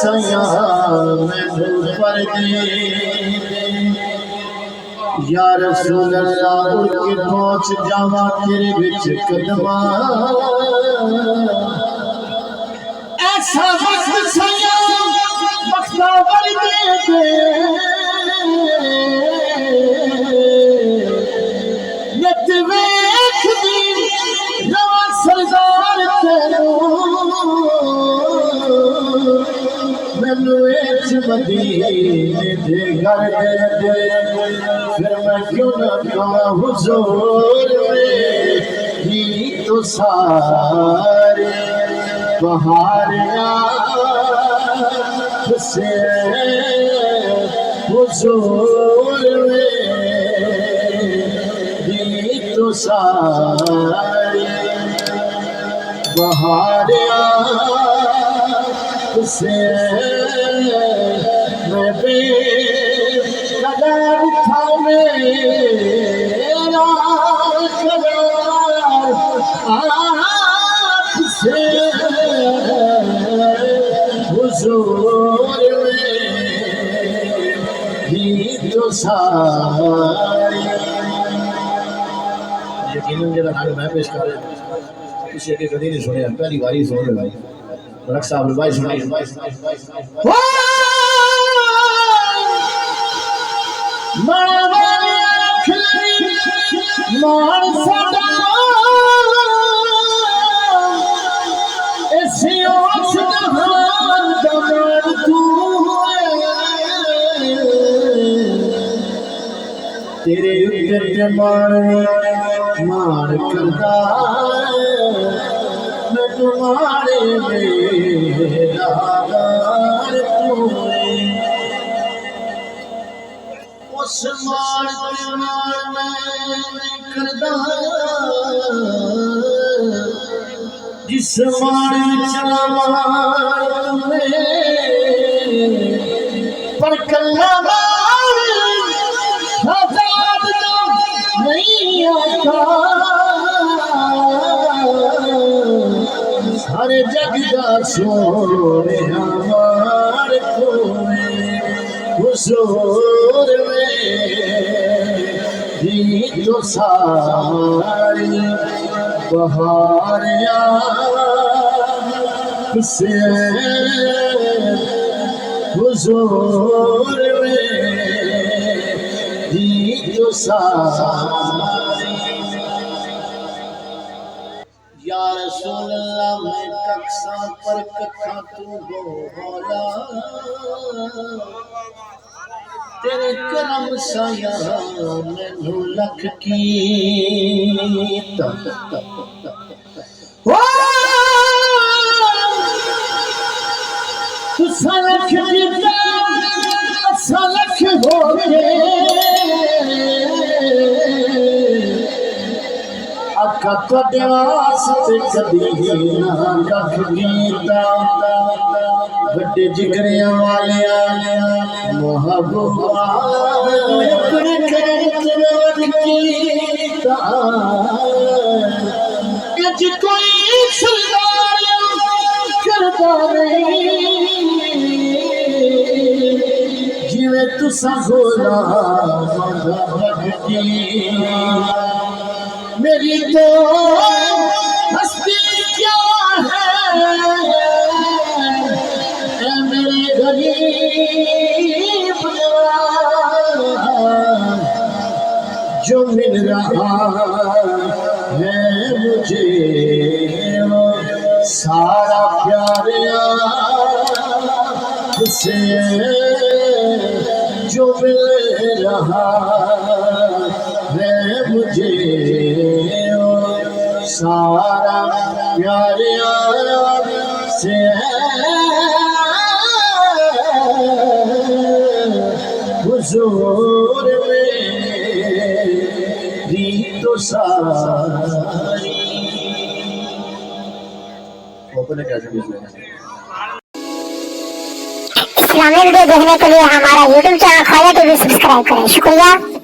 सया मैनू पर दे या रसूल अल्लाह उड़ के पहुंच जावा तेरे विच कदमा ऐसा वक्त सया बख्ता पर दे नित वेख दी रवा सरदार तेनू मैनू इच मदीने दे घर दे फिर मैं क्यों न कहां हुजूर ही तो सारे बहारियां से हुजूर ही तो सारे बहारियां से मैं बेकरार था मेरा करार आपसे हुजूर ही तो सारी यकीनन जो गाना मैं पेश कर रहा किसी के कभी नहीं सुने पहली बार ही सुन रहे भाई रख साहब भाई सुनाई तेरे उत्ते मान मान करदा मैं तुम्हारे मेरा तू उस मान के मान मैं करदा जिस मान चला तुम्हें पर कल्ला सारे जग का सोने हमार हुजूर में ही तो सारी बहारियां से हुजूर में ही तो सारी या रसूल अल्लाह मैं कक्षा पर कथा तू बोला तेरे करम साया मैनू लख की तुसा लख जीता असा लख हो गए अखा तुहाडे वास्ते कदी ना कख कीता वड्डे जिगरियां वालिया महबूबा अपने करम रख कीता अज कोई सरदार करदा नहीं जिवें तुसा गोला रख की मेरी तो हस्ती क्या है मेरे गरीब जो मिल रहा है मुझे वो सारा प्यार से जो मिल रहा है मुझे सारा प्यार से हुजूर मेरी तो सारी इस्लामिक वीडियो देखने के लिए हमारा YouTube channel Khwaja TV subscribe करें। शुक्रिया।